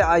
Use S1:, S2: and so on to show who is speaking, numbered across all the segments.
S1: AI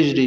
S1: HD،